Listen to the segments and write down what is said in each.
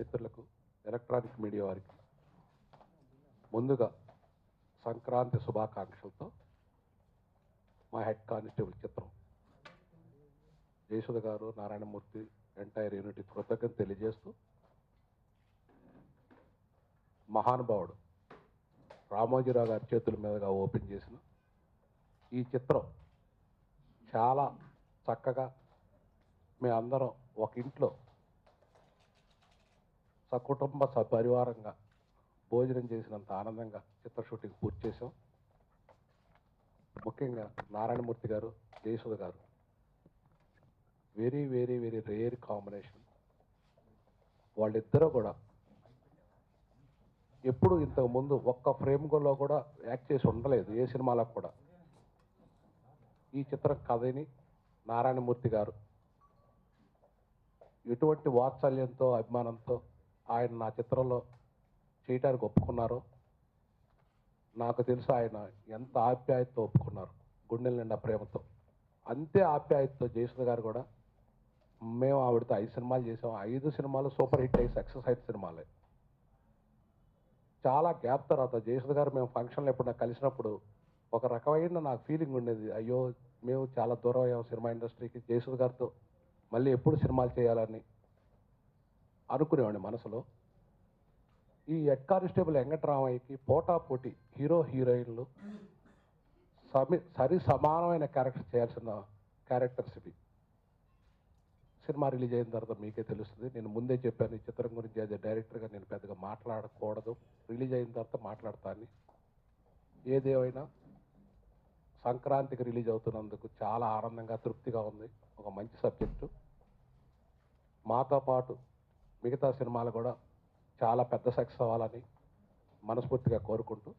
మిత్రులకు, electronic media వారికి ముందుగా సంక్రాంతి శుభాకాంక్షలతో మా హెడ్ కానిస్టేబుల్ చిత్రం జయసుధ గారు, నారాయణమూర్తి ఎంటైర్ యూనిట్ కృతజ్ఞత తెలియజేస్తూ, మహానుభావుడు రామోజీరావు గారి చేతుల మీదుగా ఓపెన్ చేసిన ఈ చిత్రం చాలా చక్కగా మేమందరం ఒక ఇంట్లో సకుటుంబ సపరివారంగా భోజనం చేసినంత ఆనందంగా చిత్ర షూటింగ్ పూర్తి చేసాం. ముఖ్యంగా నారాయణమూర్తి గారు, జయసుధ గారు very very very rare combination. వాళ్ళిద్దరూ కూడా ఎప్పుడు ఇంతకుముందు ఒక్క ఫ్రేమ్లో కూడా యాక్ట్ చేసి ఉండలేదు ఏ సినిమాలకు కూడా. ఈ చిత్రం కథని నారాయణమూర్తి గారు ఎటువంటి వాత్సల్యంతో, అభిమానంతో ఆయన నా చిత్రంలో చేయటానికి ఒప్పుకున్నారో నాకు తెలుసు. ఆయన ఎంత ఆప్యాయతతో ఒప్పుకున్నారు, గుండెల నిండా ప్రేమతో. అంతే ఆప్యాయతతో జయసుధ గారు కూడా, మేము ఆవిడతో 5 సినిమాలు చేసాం. 5 సినిమాలు సూపర్ హిట్ అయ్యి సక్సెస్ అయిన సినిమాలే. చాలా గ్యాప్ తర్వాత జయసుధ గారు మేము ఫంక్షన్లో ఎప్పుడు నాకు కలిసినప్పుడు ఒక రకమైన నాకు ఫీలింగ్ ఉండేది, అయ్యో మేము చాలా దూరం అయ్యాం సినిమా ఇండస్ట్రీకి, జయసుధ గారితో మళ్ళీ ఎప్పుడు సినిమాలు చేయాలని అనుకునేవాడిని మనసులో. ఈ హెడ్ కానిస్టేబుల్ వెంకటరామయ్యకి పోటాపోటీ హీరో హీరోయిన్లు సరి సమానమైన క్యారెక్టర్ చేయాల్సిన క్యారెక్టర్స్ ఇవి. సినిమా రిలీజ్ అయిన తర్వాత మీకే తెలుస్తుంది. నేను ముందే చెప్పాను ఈ చిత్రం గురించి యాజ్ ఎ డైరెక్టర్గా నేను పెద్దగా మాట్లాడకూడదు, రిలీజ్ అయిన తర్వాత మాట్లాడతాను. ఏదేమైనా సంక్రాంతికి రిలీజ్ అవుతున్నందుకు చాలా ఆనందంగా, తృప్తిగా ఉంది. ఒక మంచి సబ్జెక్టు. మాతో పాటు మిగతా సినిమాలు కూడా చాలా పెద్ద సక్సెస్ అవ్వాలని మనస్ఫూర్తిగా కోరుకుంటూ,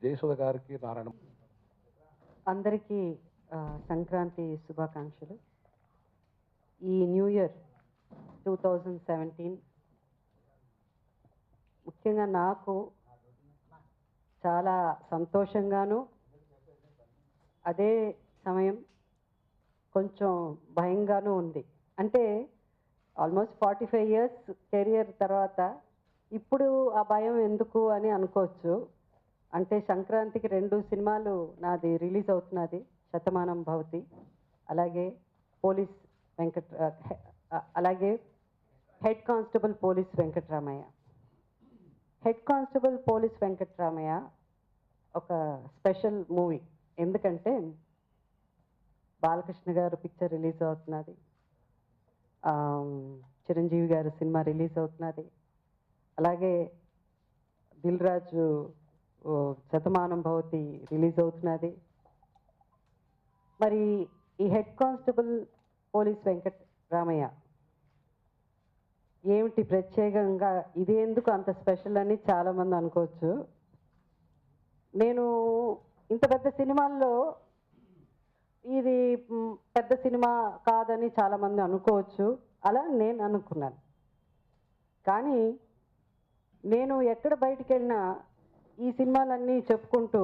జయసుధ గారికి, నారాయణ అందరికీ సంక్రాంతి శుభాకాంక్షలు. ఈ న్యూ ఇయర్ 2017 ముఖ్యంగా నాకు చాలా సంతోషంగాను, అదే సమయం కొంచెం భయంగానూ ఉంది. అంటే ఆల్మోస్ట్ 45 years కెరియర్ తర్వాత ఇప్పుడు ఆ భయం ఎందుకు అని అనుకోవచ్చు. అంటే సంక్రాంతికి 2 సినిమాలు నాది రిలీజ్ అవుతున్నది, శతమానం భవతి, అలాగే పోలీస్ అలాగే head constable police Venkataramayya. Head constable police Venkataramayya ఒక స్పెషల్ మూవీ. ఎందుకంటే బాలకృష్ణ గారు పిక్చర్ రిలీజ్ అవుతున్నది, చిరంజీవి గారి సినిమా రిలీజ్ అవుతున్నది, అలాగే దిల్ రాజు శతమానం భవతి రిలీజ్ అవుతున్నది. మరి ఈ హెడ్ కానిస్టేబుల్ పోలీస్ వెంకటరామయ్య ఏమిటి ప్రత్యేకంగా, ఇది ఎందుకు అంత స్పెషల్ అని చాలామంది అనుకోవచ్చు. నేను ఇంత పెద్ద సినిమాల్లో ఇది పెద్ద సినిమా కాదని చాలామంది అనుకోవచ్చు, అలా నేను అనుకున్నాను. కానీ నేను ఎక్కడ బయటికి వెళ్ళినా ఈ సినిమాలన్నీ చెప్పుకుంటూ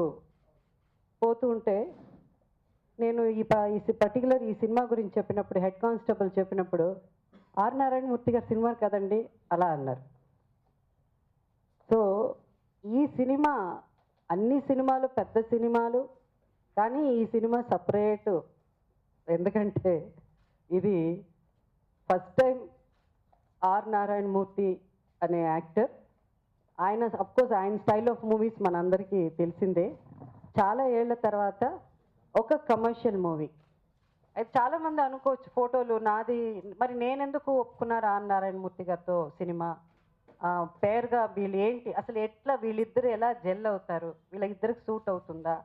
పోతూ ఉంటే, నేను ఈ పర్టికులర్ ఈ సినిమా గురించి చెప్పినప్పుడు, హెడ్ కానిస్టేబుల్ చెప్పినప్పుడు, ఆర్ నారాయణమూర్తి గారి సినిమా కదండి అలా అన్నారు. సో ఈ సినిమా, అన్ని సినిమాలు పెద్ద సినిమాలు, కానీ ఈ సినిమా సపరేటు. ఎందుకంటే ఇది ఫస్ట్ టైం ఆర్ నారాయణమూర్తి అనే యాక్టర్, ఆయన అఫ్కోర్స్ ఆయన స్టైల్ ఆఫ్ మూవీస్ మనందరికీ తెలిసిందే. చాలా ఏళ్ల తర్వాత ఒక కమర్షియల్ మూవీ. అయితే చాలామంది అనుకోవచ్చు ఫోటోలు నాది, మరి నేనెందుకు ఒప్పుకున్నారు ఆర్ నారాయణమూర్తి గారితో సినిమా, పేరుగా వీళ్ళు ఏంటి అసలు, ఎట్లా వీళ్ళిద్దరు ఎలా జెల్ అవుతారు, వీళ్ళిద్దరికి సూట్ అవుతుందా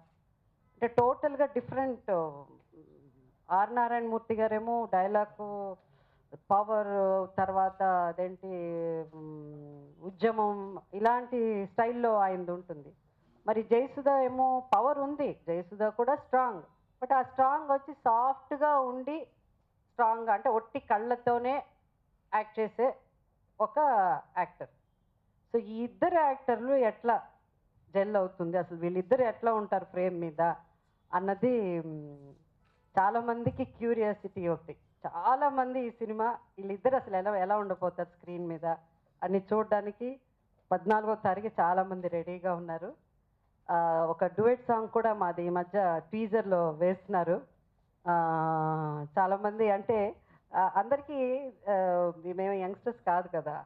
అంటే టోటల్గా డిఫరెంట్. ఆర్ నారాయణమూర్తి గారేమో డైలాగు, పవర్, తర్వాత అదేంటి ఉద్యమం, ఇలాంటి స్టైల్లో ఆయనది ఉంటుంది. మరి జయసుధ ఏమో పవర్ ఉంది, జయసుధ కూడా స్ట్రాంగ్, బట్ ఆ స్ట్రాంగ్ వచ్చి సాఫ్ట్గా ఉండి, స్ట్రాంగ్ అంటే ఒట్టి కళ్ళతోనే యాక్ట్ చేసే ఒక యాక్టర్. సో ఈ ఇద్దరు యాక్టర్లు ఎట్లా జెల్ అవుతుంది, అసలు వీళ్ళిద్దరు ఎట్లా ఉంటారు ఫ్రేమ్ మీద అన్నది చాలామందికి క్యూరియాసిటీ ఒకటి. చాలామంది ఈ సినిమా వీళ్ళిద్దరు అసలు ఎలా ఎలా ఉండబోతారు స్క్రీన్ మీద, అని చూడడానికి 14వ తారీఖు చాలామంది రెడీగా ఉన్నారు. ఒక డ్యూయట్ సాంగ్ కూడా మాది ఈ మధ్య టీజర్లో వేస్తున్నారు. చాలామంది అంటే అందరికీ మేము యంగ్స్టర్స్ కాదు కదా,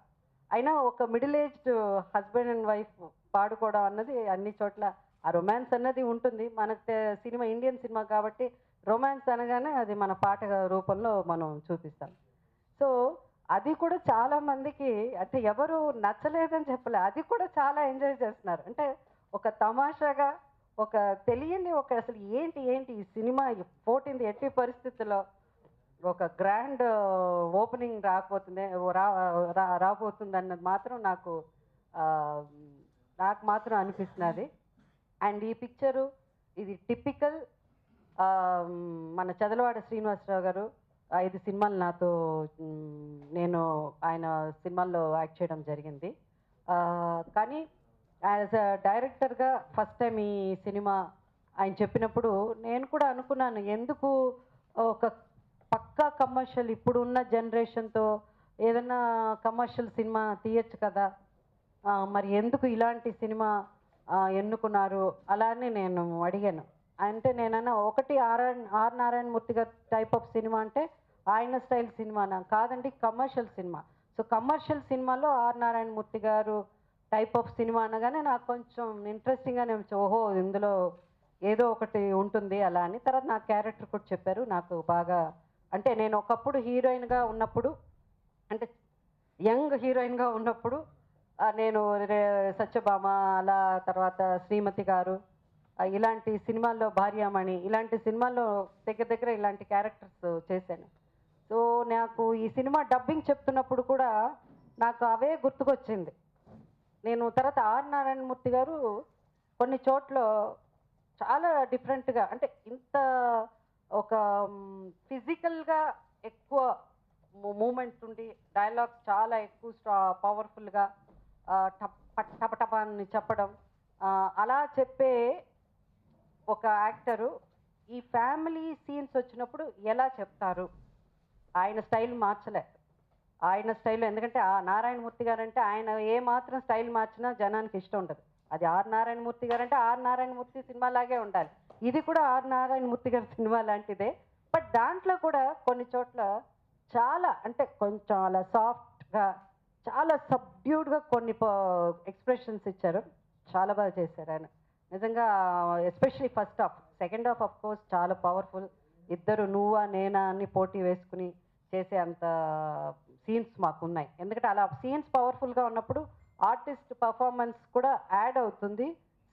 అయినా ఒక middle aged husband and wife పాడుకోవడం అన్నది అన్ని చోట్ల ఆ రొమాన్స్ అన్నది ఉంటుంది. మనకు సినిమా ఇండియన్ సినిమా కాబట్టి రొమాన్స్ అనగానే అది మన పాట రూపంలో మనం చూపిస్తాం. సో అది కూడా చాలా మందికి అంటే ఎవరు నచ్చలేదని చెప్పలే, అది కూడా చాలా ఎంజాయ్ చేస్తున్నారు. అంటే ఒక తమాషాగా ఒక తెలియని ఒక అసలు ఏంటి ఏంటి ఈ సినిమా 14th ఎట్టి పరిస్థితుల్లో ఒక గ్రాండ్ ఓపెనింగ్ రాకపోతుంది రాబోతుంది అన్నది మాత్రం ఆ, నాకు మాత్రం అనిపిస్తున్నది. అండ్ ఈ పిక్చరు ఇది టిపికల్ మన చదలవాడ శ్రీనివాసరావు గారు 5 సినిమాలు నాతో నేను ఆయన సినిమాల్లో యాక్ట్ చేయడం జరిగింది. కానీ యాజ్ అ డైరెక్టర్గా ఫస్ట్ టైం ఈ సినిమా ఆయన చెప్పినప్పుడు నేను కూడా అనుకున్నాను, ఎందుకు ఒక పక్కా కమర్షియల్ ఇప్పుడున్న జనరేషన్తో ఏదైనా కమర్షియల్ సినిమా తీయచ్చు కదా, మరి ఎందుకు ఇలాంటి సినిమా ఎన్నుకున్నారు అలా అని నేను అడిగాను. అంటే నేనన్నా ఒకటి ఆర్ నారాయణమూర్తి గారు టైప్ ఆఫ్ సినిమా అంటే ఆయన స్టైల్ సినిమానా కాదండి, కమర్షియల్ సినిమా. సో కమర్షియల్ సినిమాలో ఆర్ నారాయణమూర్తి గారు టైప్ ఆఫ్ సినిమా అనగానే నాకు కొంచెం ఇంట్రెస్టింగ్గానే ఓహో ఇందులో ఏదో ఒకటి ఉంటుంది అలా అని. తర్వాత నా క్యారెక్టర్ కూడా చెప్పారు నాకు బాగా. అంటే నేను ఒకప్పుడు హీరోయిన్గా ఉన్నప్పుడు అంటే యంగ్ హీరోయిన్గా ఉన్నప్పుడు నేను సత్యభామ అలా తర్వాత శ్రీమతి గారు ఇలాంటి సినిమాల్లో భార్యామణి ఇలాంటి సినిమాల్లో దగ్గర దగ్గర ఇలాంటి క్యారెక్టర్స్ చేశాను. సో నాకు ఈ సినిమా డబ్బింగ్ చెప్తున్నప్పుడు కూడా నాకు అవే గుర్తుకొచ్చింది. నేను తర్వాత ఆర్ నారాయణమూర్తి గారు కొన్ని చోట్ల చాలా డిఫరెంట్గా అంటే ఇంత ఒక ఫిజికల్గా ఎక్కువ మూమెంట్స్ ఉండి డైలాగ్స్ చాలా ఎక్కువ పవర్ఫుల్గా టపటపాన్ని చెప్పడం అలా చెప్పే ఒక యాక్టరు ఈ ఫ్యామిలీ సీన్స్ వచ్చినప్పుడు ఎలా చెప్తారు, ఆయన స్టైల్ మార్చలే. ఆయన స్టైల్ ఎందుకంటే ఆ నారాయణమూర్తి గారు అంటే ఆయన ఏ మాత్రం స్టైల్ మార్చినా జనానికి ఇష్టం ఉండదు. అది ఆర్ నారాయణమూర్తి గారు అంటే ఆర్ నారాయణమూర్తి సినిమా లాగే ఉండాలి. ఇది కూడా ఆర్ నారాయణమూర్తి గారి సినిమా లాంటిదే. బట్ దాంట్లో కూడా కొన్ని చోట్ల చాలా అంటే కొంచెం అలా సాఫ్ట్గా చాలా సబ్డ్యూడ్గా కొన్ని ఎక్స్ప్రెషన్స్ ఇచ్చారు. చాలా బాగా చేశారు ఆయన నిజంగా. Especially first half, second half of course చాలా పవర్ఫుల్. ఇద్దరు నువ్వా నేనా అని పోటీ వేసుకుని చేసే అంత సీన్స్ మాకు ఉన్నాయి. ఎందుకంటే అలా సీన్స్ పవర్ఫుల్గా ఉన్నప్పుడు ఆర్టిస్ట్ పర్ఫార్మెన్స్ కూడా యాడ్ అవుతుంది.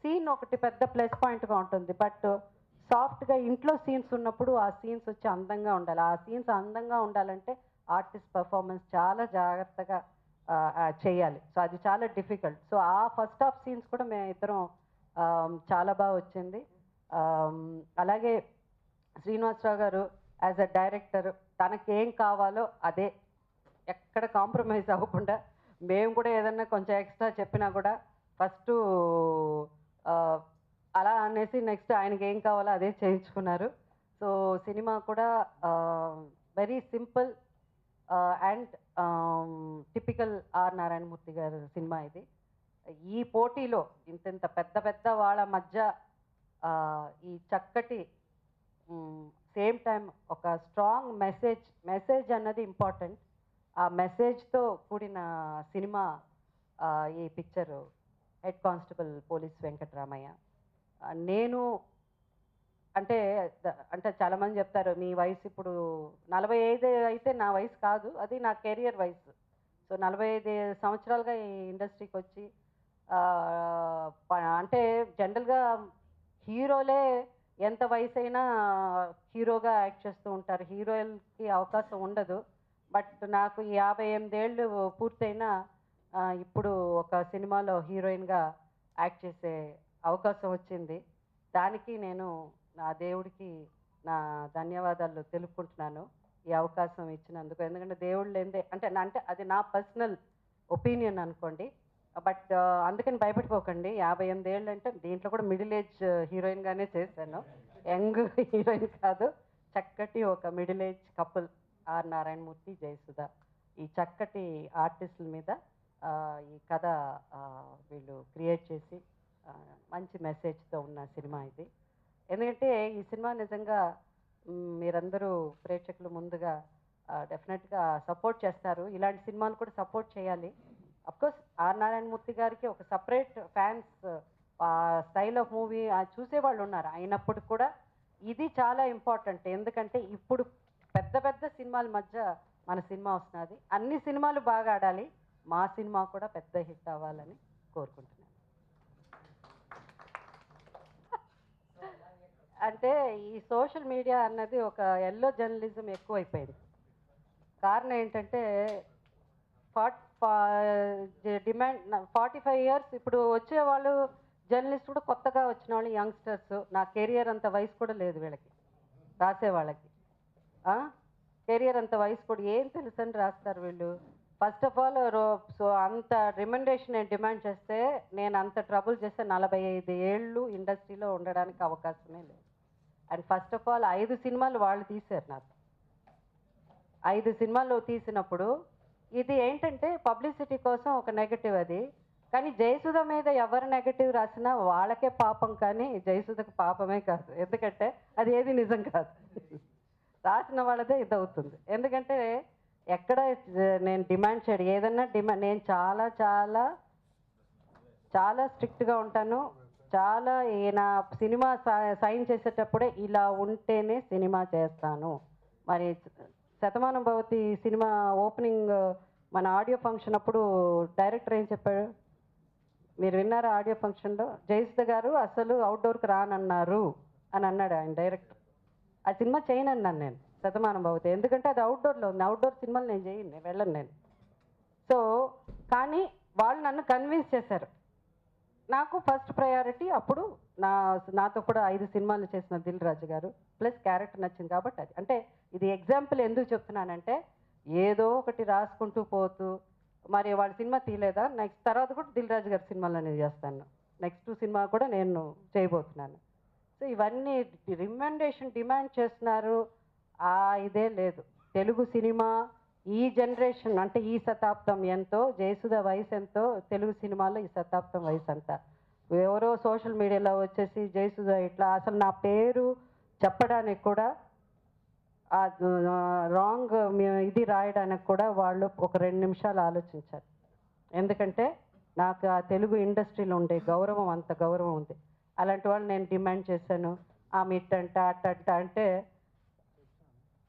సీన్ ఒకటి పెద్ద ప్లస్ పాయింట్గా ఉంటుంది. బట్ సాఫ్ట్గా ఇంట్లో సీన్స్ ఉన్నప్పుడు ఆ సీన్స్ వచ్చి అందంగా ఉండాలి. ఆ సీన్స్ అందంగా ఉండాలంటే ఆర్టిస్ట్ పర్ఫార్మెన్స్ చాలా జాగ్రత్తగా చేయాలి. సో అది చాలా డిఫికల్ట్. సో ఆ ఫస్ట్ హాఫ్ సీన్స్ కూడా మేము ఇద్దరం చాలా బాగా వచ్చింది. అలాగే శ్రీనివాసరావు గారు యాజ్ అ డైరెక్టర్ తనకేం కావాలో అదే, ఎక్కడ కాంప్రమైజ్ అవ్వకుండా మేము కూడా ఏదన్నా కొంచెం ఎక్స్ట్రా చెప్పినా కూడా ఫస్ట్ అలా అనేసి నెక్స్ట్ ఆయనకి ఏం కావాలో అదే చేయించుకున్నారు. సో సినిమా కూడా very simple and typical R Narayanamurthy గారి సినిమా ఇది. ఈ పోటీలో ఇంత పెద్ద పెద్ద వాళ్ళ మధ్య ఈ చక్కటి సేమ్ టైం ఒక స్ట్రాంగ్ మెసేజ్ అన్నది ఇంపార్టెంట్. ఆ మెసేజ్తో కూడిన సినిమా ఈ picture head constable police Venkataramayya. నేను అంటే అంటే చాలామంది చెప్తారు మీ వయసు ఇప్పుడు 45 అయితే నా వయసు కాదు, అది నా కెరియర్ వయసు. సో 45 సంవత్సరాలుగా ఈ ఇండస్ట్రీకి వచ్చి అంటే జనరల్గా హీరోలే ఎంత వయసు అయినా హీరోగా యాక్ట్ చేస్తూ ఉంటారు, హీరోయిన్కి అవకాశం ఉండదు. బట్ నాకు 58 ఏళ్ళు పూర్తయినా ఇప్పుడు ఒక సినిమాలో హీరోయిన్గా యాక్ట్ చేసే అవకాశం వచ్చింది. దానికి నేను నా దేవుడికి నా ధన్యవాదాలు తెలుపుకుంటున్నాను ఈ అవకాశం ఇచ్చినందుకు. ఎందుకంటే దేవుళ్ళు లేదే అంటే అది నా పర్సనల్ ఒపీనియన్ అనుకోండి. బట్ అందుకని భయపడిపోకండి, 58 ఏళ్ళు అంటే దీంట్లో కూడా మిడిల్ ఏజ్ హీరోయిన్గానే చేశాను, యంగ్ హీరోయిన్ కాదు. చక్కటి ఒక middle age couple R Narayanamurthy Jayasudha ఈ చక్కటి ఆర్టిస్టుల మీద ఈ కథ వీళ్ళు క్రియేట్ చేసి మంచి మెసేజ్తో ఉన్న సినిమా ఇది. ఎందుకంటే ఈ సినిమా నిజంగా మీరందరూ ప్రేక్షకులు ముందుగా డెఫినెట్గా సపోర్ట్ చేస్తారు. ఇలాంటి సినిమాలు కూడా సపోర్ట్ చేయాలి. అఫ్కోర్స్ ఆర్ నారాయణమూర్తి గారికి ఒక separate fans style of movie చూసేవాళ్ళు ఉన్నారు. అయినప్పటికి కూడా ఇది చాలా ఇంపార్టెంట్. ఎందుకంటే ఇప్పుడు పెద్ద పెద్ద సినిమాల మధ్య మన సినిమా వస్తున్నది. అన్ని సినిమాలు బాగా ఆడాలి, మా సినిమా కూడా పెద్ద హిట్ అవ్వాలని కోరుకుంటున్నాను. అంటే ఈ సోషల్ మీడియా అన్నది ఒక ఎల్లో జర్నలిజం ఎక్కువైపోయింది. కారణం ఏంటంటే డిమాండ్ 45 ఇయర్స్ ఇప్పుడు వచ్చేవాళ్ళు జర్నలిస్ట్ కూడా కొత్తగా వచ్చిన వాళ్ళు యంగ్స్టర్స్. నా కెరియర్ అంత వయసు కూడా లేదు వీళ్ళకి, రాసే వాళ్ళకి కెరియర్ అంత వయసు కూడా ఏం తెలుసని రాస్తారు వీళ్ళు. ఫస్ట్ ఆఫ్ ఆల్ సో అంత రిమండేషన్ నేను డిమాండ్ చేస్తే నేను అంత ట్రబుల్ చేస్తే 45 ఏళ్ళు ఇండస్ట్రీలో ఉండడానికి అవకాశమే లేదు. అండ్ ఫస్ట్ ఆఫ్ ఆల్ 5 సినిమాలు వాళ్ళు తీశారు నాకు. 5 సినిమాలు తీసినప్పుడు ఇది ఏంటంటే పబ్లిసిటీ కోసం ఒక నెగటివ్ అది. కానీ జయసుధ మీద ఎవరు నెగటివ్ రాసినా వాళ్ళకే పాపం, కానీ జయసుధకు పాపమే కాదు. ఎందుకంటే అది ఏది నిజం కాదు, రాసిన వాళ్ళదే ఇది అవుతుంది. ఎందుకంటే ఎక్కడ నేను డిమాండ్ చేయడు, ఏదన్నా డిమాండ్ నేను చాలా చాలా చాలా స్ట్రిక్ట్గా ఉంటాను. చాలా నా సినిమా సైన్ చేసేటప్పుడే ఇలా ఉంటేనే సినిమా చేస్తాను. మరి శతమానం భవతి సినిమా ఓపెనింగ్ మన ఆడియో ఫంక్షన్ అప్పుడు డైరెక్టర్ ఏం చెప్పాడు మీరు విన్నారా? ఆడియో ఫంక్షన్లో జయసుధ గారు అసలు అవుట్డోర్కి రానన్నారు అని అన్నాడు ఆయన డైరెక్టర్. ఆ సినిమా చేయను అన్నాను నేను శతమానం భవతి, ఎందుకంటే అది అవుట్డోర్లో ఉంది. అవుట్డోర్ సినిమాలు నేను చేయను, నేను వెళ్ళను నేను. సో కానీ వాళ్ళు నన్ను కన్విన్స్ చేశారు. నాకు ఫస్ట్ ప్రయారిటీ అప్పుడు నాతో కూడా 5 సినిమాలు చేసిన దిల్ రాజు గారు ప్లస్ క్యారెక్టర్ నచ్చింది కాబట్టి అది. అంటే ఇది ఎగ్జాంపుల్ ఎందుకు చెప్తున్నానంటే ఏదో ఒకటి రాసుకుంటూ పోతూ మరి వాళ్ళ సినిమా తీయలేదా, నెక్స్ట్ తర్వాత కూడా దిల్ రాజు గారి సినిమాలు అనేది చేస్తాను. నెక్స్ట్ సినిమా కూడా నేను చేయబోతున్నాను. సో ఇవన్నీ రికమెండేషన్ డిమాండ్ చేస్తున్నారు, ఇదే లేదు. తెలుగు సినిమా ఈ జనరేషన్ అంటే ఈ శతాబ్దం ఎంతో, జయసుధ వయసు ఎంతో, తెలుగు సినిమాలో ఈ శతాబ్దం వయసు అంతా. ఎవరో సోషల్ మీడియాలో వచ్చేసి జయసుధ ఇట్లా అసలు నా పేరు చెప్పడానికి కూడా రాంగ్ ఇది రాయడానికి కూడా వాళ్ళు ఒక 2 నిమిషాలు ఆలోచించారు. ఎందుకంటే నాకు ఆ తెలుగు ఇండస్ట్రీలో ఉండే గౌరవం అంత గౌరవం ఉంది. అలాంటి వాళ్ళు నేను డిమాండ్ చేశాను. ఆమె ఇట్టంట అట్టంట అంటే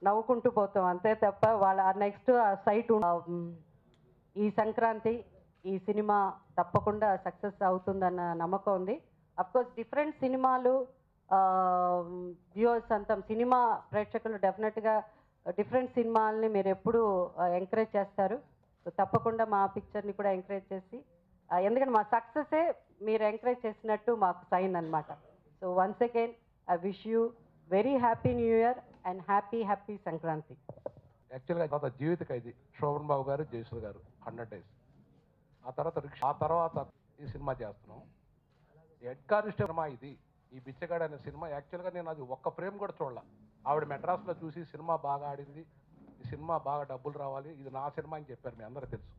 నవ్వుకుంటూ పోతాం అంతే తప్ప వాళ్ళ నెక్స్ట్ ఆ సైట్ ఈ సంక్రాంతి ఈ సినిమా తప్పకుండా సక్సెస్ అవుతుందన్న నమ్మకం ఉంది. అఫ్కోర్స్ డిఫరెంట్ సినిమాలు వ్యూవర్స్ అంతా సినిమా ప్రేక్షకులు డెఫినెట్గా డిఫరెంట్ సినిమాలని మీరు ఎప్పుడు ఎంకరేజ్ చేస్తారు. సో తప్పకుండా మా పిక్చర్ని కూడా ఎంకరేజ్ చేసి ఎందుకంటే మా సక్సెసే మీరు ఎంకరేజ్ చేసినట్టు మాకు సైన్ అనమాట. So once again I wish you very happy new year and happy Sankranti. యాక్చువల్గా తర్వాత జీవిత ఖైదీ శోభన్ బాబు గారు, జయసుధ గారు 100 days. ఆ తర్వాత ఈ సినిమా చేస్తున్నాం. హెడ్ కానిస్టేబుల్ సినిమా ఇది. ఈ బిచ్చగాడు అనే సినిమా యాక్చువల్గా నేను అది ఒక్క ఫ్రేమ్ కూడా చూడాల. ఆవిడ మెడ్రాస్లో చూసి సినిమా బాగా ఆడింది, ఈ సినిమా బాగా డబ్బులు రావాలి, ఇది నా సినిమా అని చెప్పారు, మీ అందరూ తెలుసు.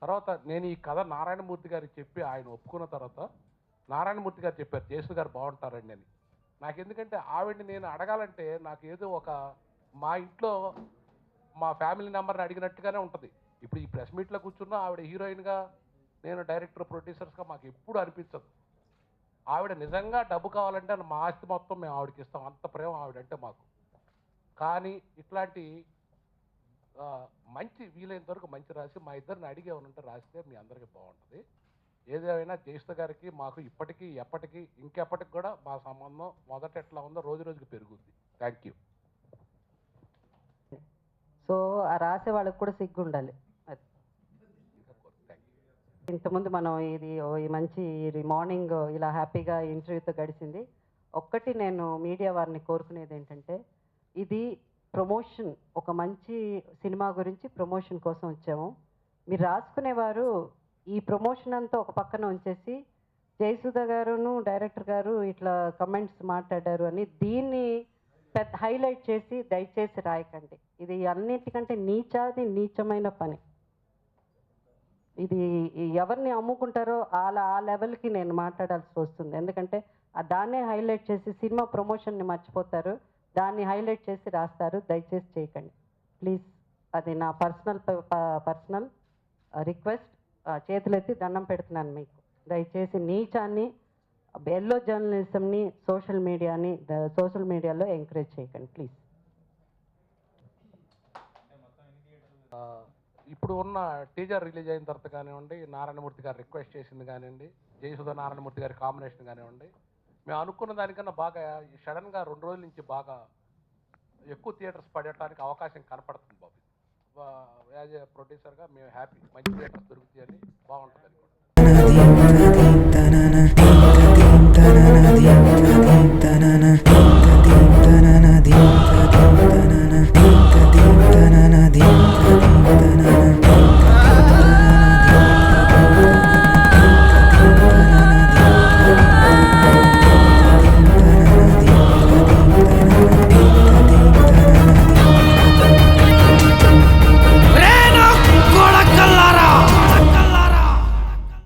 తర్వాత నేను ఈ కథ నారాయణమూర్తి గారికి చెప్పి ఆయన ఒప్పుకున్న తర్వాత నారాయణమూర్తి గారు చెప్పారు జయసుధ గారు బాగుంటారండి అని. నాకు ఎందుకంటే ఆవిడని నేను అడగాలంటే నాకు ఏదో ఒక మా ఇంట్లో మా ఫ్యామిలీ నెంబర్ని అడిగినట్టుగానే ఉంటుంది. ఇప్పుడు ఈ ప్రెస్ మీట్లో కూర్చున్నా ఆవిడ హీరోయిన్గా, నేను డైరెక్టర్ ప్రొడ్యూసర్స్గా మాకు ఎప్పుడు అనిపించదు. ఆవిడ నిజంగా డబ్బు కావాలంటే మా ఆస్తి మొత్తం మేము ఆవిడకి ఇస్తాం, అంత ప్రేమ ఆవిడంటే మాకు. కానీ ఇట్లాంటి మంచి వీలైనంత వరకు మంచి రాసి మా ఇద్దరిని అడిగే ఉంటే రాస్తే మీ అందరికీ బాగుంటుంది. ఏదేమైనా జయసుధ గారికి మాకు ఇప్పటికీ ఎప్పటికీ ఇంకెప్పటికి కూడా మా సంబంధం మొదట ఎట్లా ఉందో రోజు రోజుకి పెరుగుద్ది. Thank you. సో ఆ రాసే వాళ్ళకి కూడా సిగ్గు ఉండాలి. ఇంతకుముందు మనం ఈ మంచి మార్నింగ్ ఇలా హ్యాపీగా ఇంటర్వ్యూతో గడిచింది. ఒక్కటి నేను మీడియా వారిని కోరుకునేది ఏంటంటే ఇది ప్రమోషన్, ఒక మంచి సినిమా గురించి ప్రమోషన్ కోసం వచ్చాము. మీరు రాసుకునేవారు ఈ ప్రమోషన్ అంతా ఒక పక్కన ఉంచేసి జయసుధ గారును డైరెక్టర్ గారు ఇట్లా కమెంట్స్ మాట్లాడారు అని దీన్ని పెద్ద హైలైట్ చేసి దయచేసి రాయకండి. ఇది అన్నిటికంటే నీచమైన పని. ఇది ఎవరిని అమ్ముకుంటారో ఆ లెవెల్కి నేను మాట్లాడాల్సి వస్తుంది. ఎందుకంటే దాన్నే హైలైట్ చేసి సినిమా ప్రమోషన్ని మర్చిపోతారు, దాన్ని హైలైట్ చేసి రాస్తారు. దయచేసి చేయకండి ప్లీజ్. అది నా పర్సనల్ రిక్వెస్ట్. చేతులెత్తి దండం పెడుతున్నాను మీకు. దయచేసి నీచాన్ని, ఎల్లో జర్నలిజంని, సోషల్ మీడియాలో ఎంకరేజ్ చేయకండి ప్లీజ్. ఇప్పుడు ఉన్న టీజర్ రిలీజ్ అయిన తర్వాత కానివ్వండి, నారాయణమూర్తి గారు రిక్వెస్ట్ చేసింది కానివ్వండి, జయసుధ నారాయణమూర్తి గారి కాంబినేషన్ కానివ్వండి, మేము అనుకున్న దానికన్నా బాగా సడన్గా 2 రోజుల నుంచి బాగా ఎక్కువ థియేటర్స్ పడటానికి అవకాశం కనపడుతుంది బాబు. యాజ్ ఏ ప్రొడ్యూసర్గా మేము హ్యాపీ, మంచి థియేటర్స్ దొరుకుతాయని బాగుంటుంది.